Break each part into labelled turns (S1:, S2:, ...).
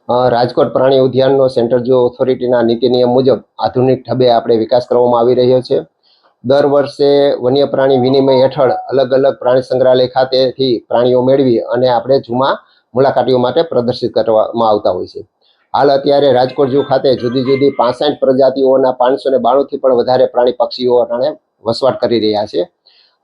S1: રાજકોટ પ્રાણી ઉદ્યાનનો central zoo ઓથોરિટીના નીતિ નિયમ મુજબ આધુનિક ઢબે આપણે વિકાસ કરવામાં આવી રહ્યો છે। દર વર્ષે વન્ય પ્રાણી વિનિમય હેઠળ અલગ અલગ પ્રાણી સંગ્રહાલય ખાતેથી પ્રાણીઓ મેળવી અને આપણે ઝૂમાં મુલાકાતીઓ માટે પ્રદર્શિત કરવામાં આવતા હોય છે। હાલ અત્યારે રાજકોટ ઝૂ ખાતે જુદી જુદી 65 પ્રજાતિઓના 592થી પણ વધારે પ્રાણી પક્ષીઓ વસવાટ કરી રહ્યા છે।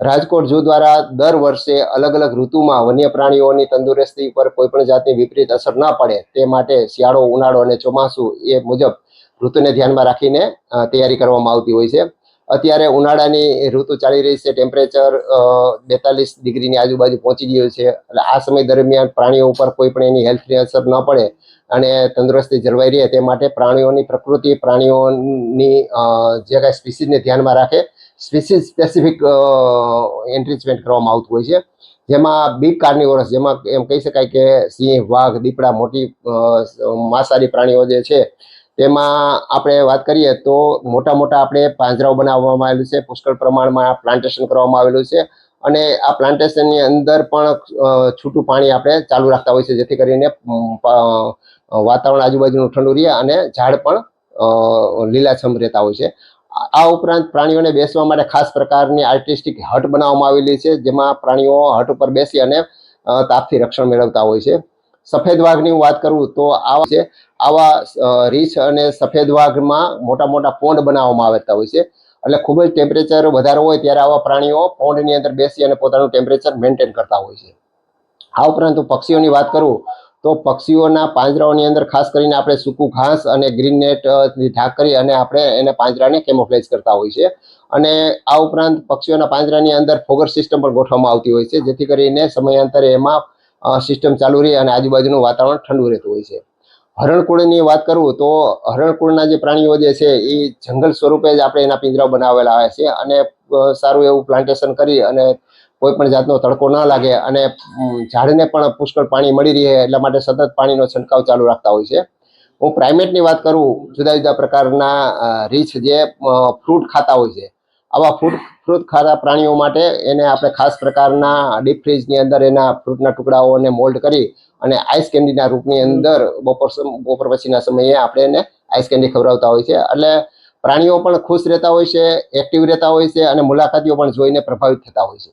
S1: રાજકોટ ઝૂ દ્વારા દર વર્ષે અલગ અલગ ઋતુમાં વન્ય પ્રાણીઓની તંદુરસ્તી પર કોઈપણ જાતની વિપરીત અસર ન પડે તે માટે શિયાળો, ઉનાળો અને ચોમાસું એ મુજબ ઋતુને ધ્યાનમાં રાખીને તૈયારી કરવામાં આવતી હોય છે। અત્યારે ઉનાળાની ઋતુ ચાલી રહી છે, ટેમ્પરેચર 42 ડિગ્રીની આજુબાજુ પહોંચી ગયું છે। એટલે આ સમય દરમિયાન પ્રાણીઓ ઉપર કોઈ પણ એની હેલ્થની અસર ન પડે અને તંદુરસ્તી જળવાઈ રહે તે માટે પ્રાણીઓની પ્રકૃતિ, પ્રાણીઓની જે કાંઈ સ્પીસીઝને ધ્યાનમાં રાખે સ્પીસીઝ સ્પેસિફિક એન્ટ્રીચમેન્ટ કરવામાં આવતું હોય છે, જેમાં બિગ કાર્નિવોરસ, જેમાં એમ કહી શકાય કે સિંહ, વાઘ, દીપડા, મોટી માંસાહારી પ્રાણીઓ જે છે તેમાં આપણે વાત કરીએ તો મોટા મોટા આપણે પાંજરાઓ બનાવવામાં આવેલું છે, પુષ્કળ પ્રમાણમાં પ્લાન્ટેશન કરવામાં આવેલું છે અને આ પ્લાન્ટેશનની અંદર પણ છૂટું પાણી આપણે ચાલુ રાખતા હોય છે, જેથી કરીને વાતાવરણ આજુબાજુનું ઠંડુ રહે અને ઝાડ પણ લીલાછમ રહેતા હોય છે। આ ઉપરાંત પ્રાણીઓને બેસવા માટે ખાસ પ્રકારની આર્ટિસ્ટિક હટ બનાવવામાં આવેલી છે, જેમાં પ્રાણીઓ હટ ઉપર બેસી અને તાપથી રક્ષણ મેળવતા હોય છે। સફેદ વાઘની વાત કરું તો આવા રીંછ અને સફેદ વાઘમાં મોટા મોટા પોન્ડ બનાવવામાં આવતા હોય છે, એટલે ખૂબ જ ટેમ્પરેચર વધારે હોય ત્યારે આવા પ્રાણીઓ પોન્ડની અંદર બેસી અને પોતાનું ટેમ્પરેચર મેન્ટેન કરતા હોય છે। આ ઉપરાંત પક્ષીઓની વાત કરું તો પક્ષીઓના પાંજરાઓની અંદર ખાસ કરીને આપણે સૂકું ઘાસ અને ગ્રીન નેટથી ઢાંક કરી અને આપણે એને પાંજરાને કેમોફ્લેજ કરતા હોય છે। અને આ ઉપરાંત પક્ષીઓના પાંજરાની અંદર ફોગર સિસ્ટમ પણ ગોઠવવામાં આવતી હોય છે, જેથી કરીને સમયાંતરે એમાં સિસ્ટમ ચાલુ રહી અને આજુબાજુનું વાતાવરણ ઠંડુ રહેતું હોય છે। હરણકુળની વાત કરું તો હરણકુળના જે પ્રાણીઓ જે છે એ જંગલ સ્વરૂપે જ આપણે એના પિંજરાઓ બનાવેલા હોય છે અને સારું એવું પ્લાન્ટેશન કરી અને કોઈ પણ જાતનો તડકો ન લાગે અને ઝાડને પણ પુષ્કળ પાણી મળી રહે એટલા માટે સતત પાણીનો છંટકાવ ચાલુ રાખતા હોય છે। હું પ્રાઇમેટની વાત કરું, જુદા જુદા પ્રકારના રીંછ જે ફ્રૂટ ખાતા હોય છે, આવા ફ્રૂટ ખાતા પ્રાણીઓ માટે એને આપણે ખાસ પ્રકારના ડીપ ફ્રીજની અંદર એના ફ્રૂટના ટુકડાઓને મોલ્ડ કરી અને આઈસ કેન્ડીના રૂપની અંદર બપોર પછીના સમયે આપણે એને આઈસ કેન્ડી ખવડાવતા હોય છે, એટલે પ્રાણીઓ પણ ખુશ રહેતા હોય છે, એક્ટિવ રહેતા હોય છે અને મુલાકાતીઓ પણ જોઈને પ્રભાવિત થતા હોય છે।